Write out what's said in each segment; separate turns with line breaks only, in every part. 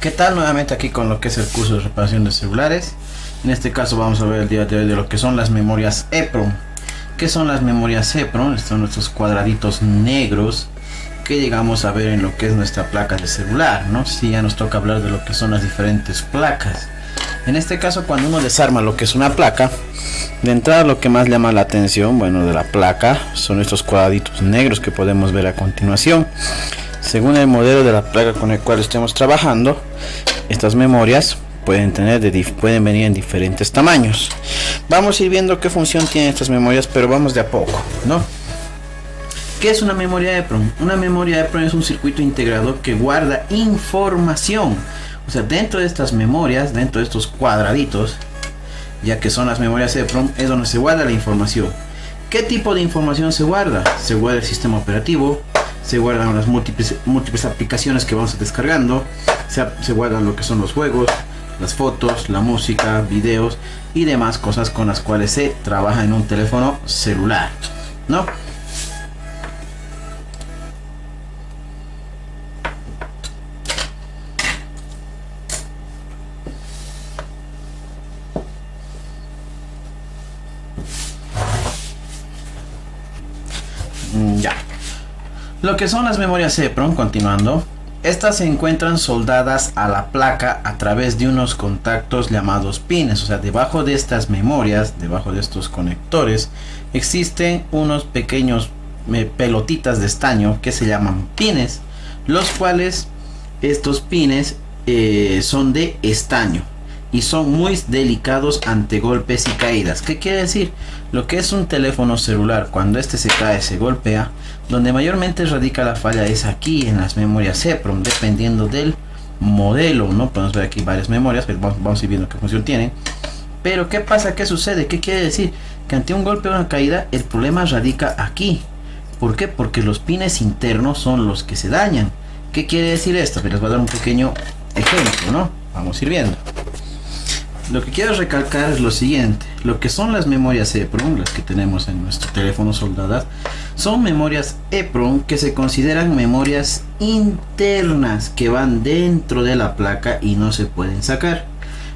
¿Qué tal? Nuevamente aquí con lo que es el curso de reparación de celulares. En este caso vamos a ver el día de hoy de lo que son las memorias EEPROM. ¿Qué son las memorias EEPROM? Estos son nuestros cuadraditos negros que llegamos a ver en lo que es nuestra placa de celular, ¿no? Sí, ya nos toca hablar de lo que son las diferentes placas. En este caso, cuando uno desarma lo que es una placa, de entrada lo que más llama la atención, bueno, de la placa son estos cuadraditos negros que podemos ver a continuación. Según el modelo de la placa con el cual estemos trabajando, estas memorias pueden venir en diferentes tamaños. Vamos a ir viendo qué función tienen estas memorias, pero vamos de a poco, ¿no? ¿Qué es una memoria EEPROM? Una memoria EEPROM es un circuito integrado que guarda información. O sea, dentro de estas memorias, dentro de estos cuadraditos, ya que son las memorias EEPROM, es donde se guarda la información. ¿Qué tipo de información se guarda? Se guarda el sistema operativo, se guardan las múltiples aplicaciones que vamos descargando, se guardan lo que son los juegos, las fotos, la música, videos y demás cosas con las cuales se trabaja en un teléfono celular, ¿no? Ya. Lo que son las memorias EEPROM, continuando, estas se encuentran soldadas a la placa a través de unos contactos llamados pines. O sea, debajo de estas memorias, debajo de estos conectores, existen unos pequeños pelotitas de estaño que se llaman pines, los cuales estos pines son de estaño y son muy delicados ante golpes y caídas. ¿Qué quiere decir? Lo que es un teléfono celular, cuando este se cae, se golpea, donde mayormente radica la falla es aquí en las memorias EEPROM, dependiendo del modelo, ¿no? Podemos ver aquí varias memorias, pero vamos a ir viendo qué función tienen. Pero ¿qué pasa? ¿Qué sucede? ¿Qué quiere decir? Que ante un golpe o una caída, el problema radica aquí. ¿Por qué? Porque los pines internos son los que se dañan. ¿Qué quiere decir esto? Les voy a dar un pequeño ejemplo, ¿no? Vamos a ir viendo. Lo que quiero recalcar es lo siguiente: lo que son las memorias EEPROM, las que tenemos en nuestro teléfono soldadas, son memorias EEPROM que se consideran memorias internas que van dentro de la placa y no se pueden sacar.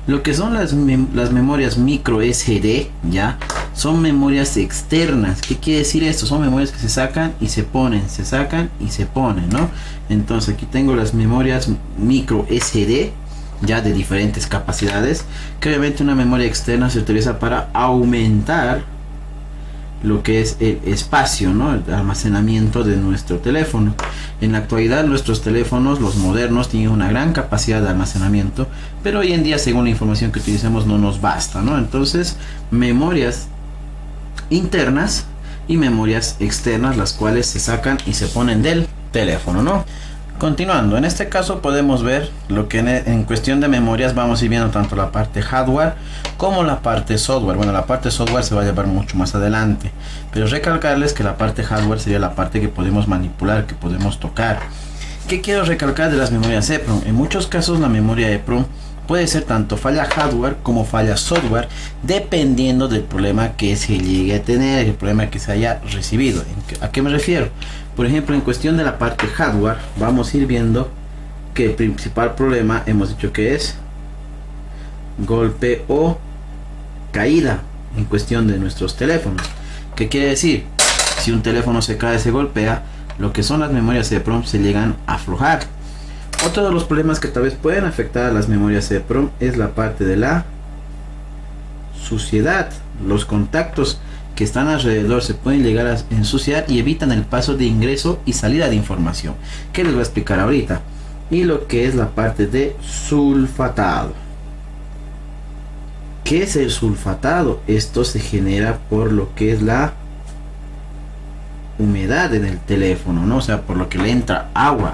Lo que son las memorias micro SD, ya, son memorias externas. ¿Qué quiere decir esto? Son memorias que se sacan y se ponen, se sacan y se ponen, ¿no? Entonces aquí tengo las memorias micro SD, ya de diferentes capacidades, que obviamente una memoria externa se utiliza para aumentar lo que es el espacio, ¿no? El almacenamiento de nuestro teléfono. En la actualidad nuestros teléfonos, los modernos, tienen una gran capacidad de almacenamiento, pero hoy en día, según la información que utilicemos, no nos basta, ¿no? Entonces, memorias internas y memorias externas, las cuales se sacan y se ponen del teléfono, ¿no? Continuando, en este caso podemos ver lo que en cuestión de memorias vamos a ir viendo tanto la parte hardware como la parte software. Bueno, la parte software se va a llevar mucho más adelante, pero recalcarles que la parte hardware sería la parte que podemos manipular, que podemos tocar. ¿Qué quiero recalcar de las memorias EEPROM? En muchos casos la memoria EEPROM puede ser tanto falla hardware como falla software, dependiendo del problema que se llegue a tener, el problema que se haya recibido. ¿A qué me refiero? Por ejemplo, en cuestión de la parte hardware, vamos a ir viendo que el principal problema hemos dicho que es golpe o caída en cuestión de nuestros teléfonos. ¿Qué quiere decir? Si un teléfono se cae, se golpea, lo que son las memorias EEPROM se llegan a aflojar. Otro de los problemas que tal vez pueden afectar a las memorias EEPROM es la parte de la suciedad. Los contactos que están alrededor se pueden llegar a ensuciar y evitan el paso de ingreso y salida de información, que les voy a explicar ahorita. Y lo que es la parte de sulfatado. ¿Qué es el sulfatado? Esto se genera por lo que es la humedad en el teléfono, ¿no? O sea, por lo que le entra agua.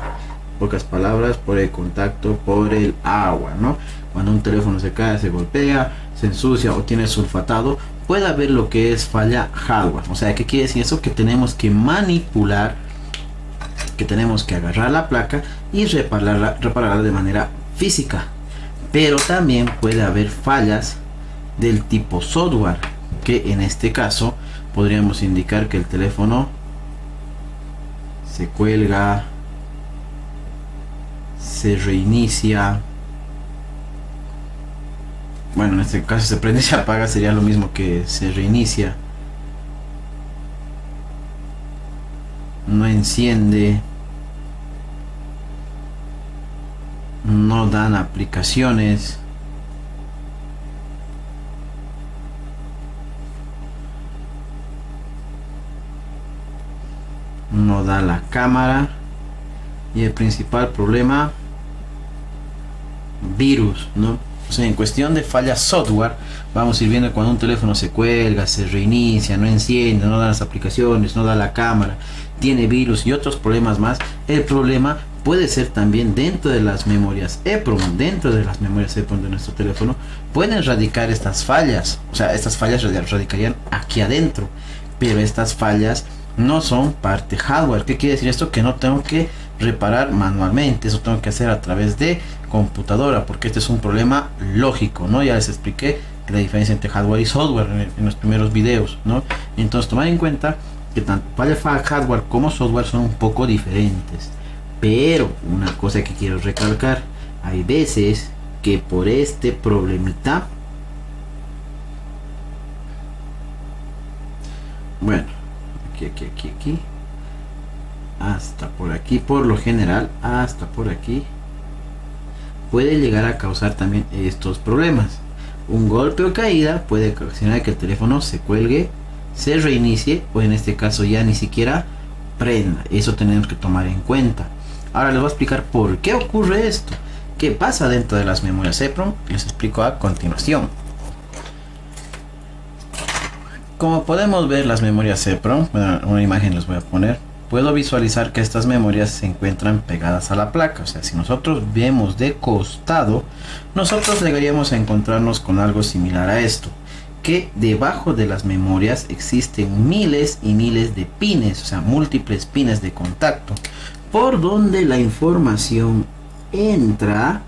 Pocas palabras, por el contacto, por el agua, ¿no? Cuando un teléfono se cae, se golpea, se ensucia o tiene sulfatado, puede haber lo que es falla hardware. O sea, ¿qué quiere decir eso? Que tenemos que manipular, que tenemos que agarrar la placa y repararla de manera física. Pero también puede haber fallas del tipo software, que en este caso podríamos indicar que el teléfono se cuelga, se reinicia, Bueno, en este caso se prende y se apaga, sería lo mismo que se reinicia. No enciende. No dan aplicaciones. No da la cámara. Y el principal problema, virus, ¿no? O sea, en cuestión de fallas software, vamos a ir viendo cuando un teléfono se cuelga, se reinicia, no enciende, no da las aplicaciones, no da la cámara, tiene virus y otros problemas más. El problema puede ser también dentro de las memorias EEPROM, dentro de las memorias EEPROM de nuestro teléfono, pueden radicar estas fallas. O sea, estas fallas radicarían aquí adentro, pero estas fallas no son parte hardware. ¿Qué quiere decir esto? Que no tengo que reparar manualmente, eso tengo que hacer a través de computadora, porque este es un problema lógico, ¿no? Ya les expliqué la diferencia entre hardware y software en los primeros videos, ¿no? Entonces tomar en cuenta que tanto hardware como software son un poco diferentes, pero una cosa que quiero recalcar, hay veces que por este problemita, bueno, aquí hasta por aquí, por lo general hasta por aquí, puede llegar a causar también estos problemas. Un golpe o caída puede ocasionar que el teléfono se cuelgue, se reinicie o en este caso ya ni siquiera prenda. Eso tenemos que tomar en cuenta. Ahora les voy a explicar por qué ocurre esto, qué pasa dentro de las memorias EEPROM. Les explico a continuación. Como podemos ver, las memorias EEPROM, una imagen les voy a poner, puedo visualizar que estas memorias se encuentran pegadas a la placa. O sea, si nosotros vemos de costado, nosotros llegaríamos a encontrarnos con algo similar a esto, que debajo de las memorias existen miles y miles de pines, o sea, múltiples pines de contacto, por donde la información entra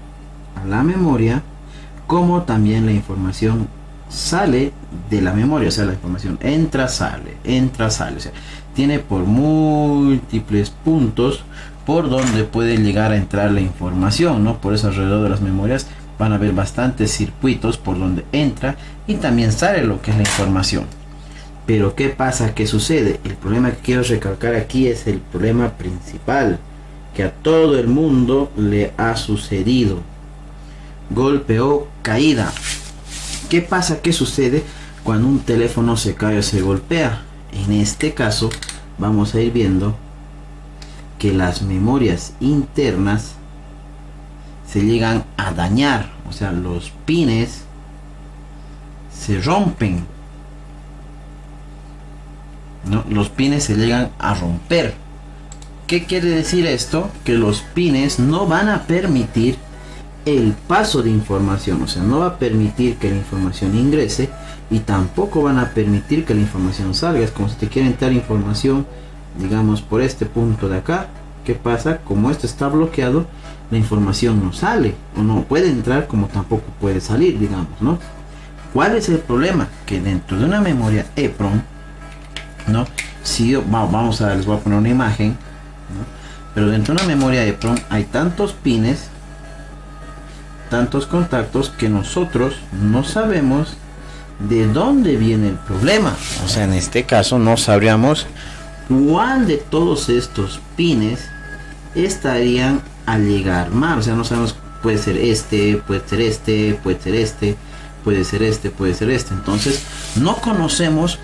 a la memoria, como también la información sale de la memoria. O sea, la información entra, sale, o sea, tiene por múltiples puntos por donde puede llegar a entrar la información, ¿no? Por eso alrededor de las memorias van a haber bastantes circuitos por donde entra y también sale lo que es la información. Pero ¿qué pasa? ¿Qué sucede? El problema que quiero recalcar aquí es el problema principal que a todo el mundo le ha sucedido: golpe o caída. ¿Qué pasa? ¿Qué sucede cuando un teléfono se cae o se golpea? En este caso vamos a ir viendo que las memorias internas se llegan a dañar, o sea, los pines se rompen, ¿no? Los pines se llegan a romper. ¿Qué quiere decir esto? Que los pines no van a permitir el paso de información, o sea, no va a permitir que la información ingrese y tampoco van a permitir que la información salga. Es como si te quiere entrar información, digamos, por este punto de acá. ¿Qué pasa? Como esto está bloqueado, la información no sale, o no puede entrar, como tampoco puede salir, digamos, ¿no? ¿Cuál es el problema? Que dentro de una memoria EEPROM, ¿no? Si yo, les voy a poner una imagen, ¿no? Pero dentro de una memoria EEPROM hay tantos pines, tantos contactos, que nosotros no sabemos de dónde viene el problema. O sea, en este caso no sabríamos cuál de todos estos pines estarían a llegar mal. O sea, no sabemos, puede ser este, puede ser este, puede ser este, puede ser este, puede ser este. Entonces no conocemos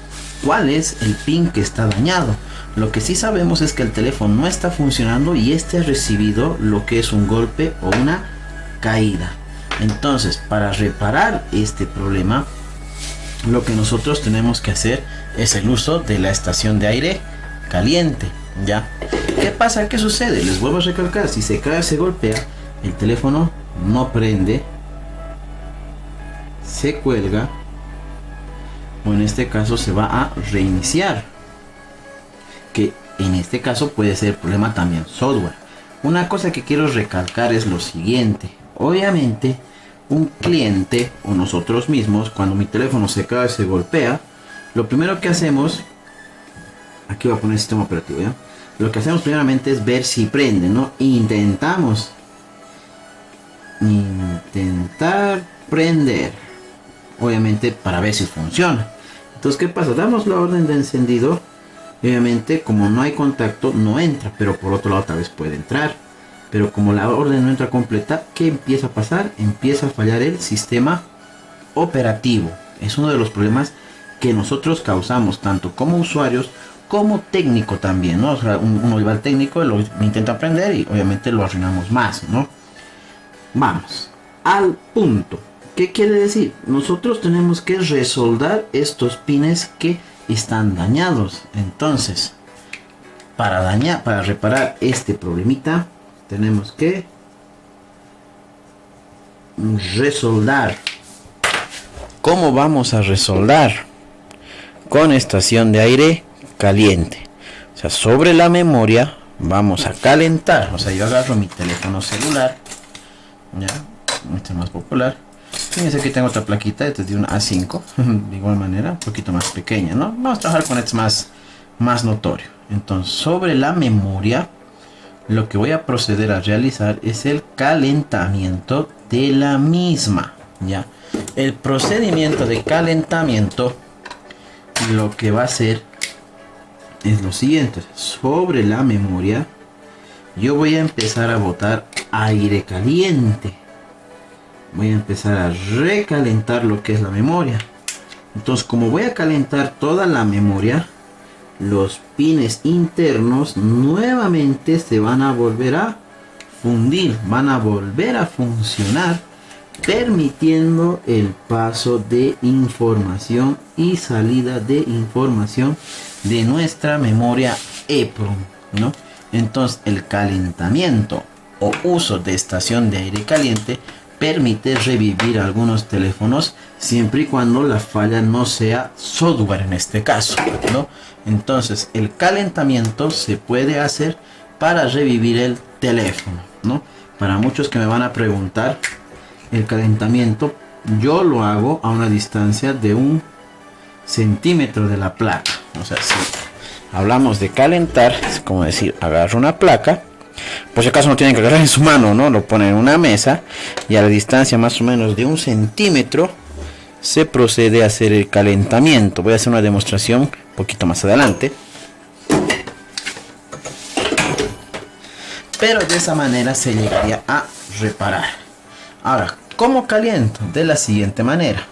cuál es el pin que está dañado. Lo que sí sabemos es que el teléfono no está funcionando y este ha recibido lo que es un golpe o una caída. Entonces, para reparar este problema, lo que nosotros tenemos que hacer es el uso de la estación de aire caliente, ¿ya? ¿Qué pasa? ¿Qué sucede? Les vuelvo a recalcar: si se cae o se golpea, el teléfono no prende, se cuelga, o en este caso se va a reiniciar, que en este caso puede ser problema también software. Una cosa que quiero recalcar es lo siguiente: obviamente un cliente o nosotros mismos, cuando mi teléfono se cae, se golpea, lo primero que hacemos, aquí voy a poner el sistema operativo, ¿ya? Lo que hacemos primeramente es ver si prende, ¿no? Intentar prender. obviamente para ver si funciona. Entonces, ¿qué pasa? Damos la orden de encendido. Obviamente, como no hay contacto, no entra, pero por otro lado tal vez puede entrar. Pero como la orden no entra completa, ¿qué empieza a pasar? Empieza a fallar el sistema operativo. Es uno de los problemas que nosotros causamos, tanto como usuarios como técnico también, ¿no? O sea, uno va al técnico, lo intenta aprender y obviamente lo arruinamos más, ¿no? Vamos al punto. ¿Qué quiere decir? Nosotros tenemos que resoldar estos pines que están dañados. Entonces, para reparar este problemita, tenemos que resoldar. ¿Cómo vamos a resoldar? Con estación de aire caliente. O sea, sobre la memoria vamos a calentar. O sea, yo agarro mi teléfono celular. Ya, este es más popular. Fíjense que tengo otra plaquita, esta es de un A5. De igual manera, un poquito más pequeña, ¿no? Vamos a trabajar con este más notorio. Entonces, sobre la memoria, lo que voy a proceder a realizar es el calentamiento de la misma. Ya, el procedimiento de calentamiento lo que va a hacer es lo siguiente. Sobre la memoria yo voy a empezar a botar aire caliente. Voy a empezar a recalentar lo que es la memoria. Entonces, como voy a calentar toda la memoria, los pines internos nuevamente se van a volver a fundir, van a volver a funcionar, permitiendo el paso de información y salida de información de nuestra memoria EEPROM, ¿no? Entonces, el calentamiento o uso de estación de aire caliente permite revivir algunos teléfonos siempre y cuando la falla no sea software en este caso, ¿no? Entonces, el calentamiento se puede hacer para revivir el teléfono, ¿no? Para muchos que me van a preguntar, el calentamiento yo lo hago a una distancia de 1 centímetro de la placa. O sea, si hablamos de calentar, es como decir, agarro una placa, por si acaso no tienen que agarrar en su mano, ¿no? Lo ponen en una mesa y a la distancia más o menos de 1 centímetro se procede a hacer el calentamiento. Voy a hacer una demostración un poquito más adelante. Pero de esa manera se llegaría a reparar. Ahora, ¿cómo caliento? De la siguiente manera.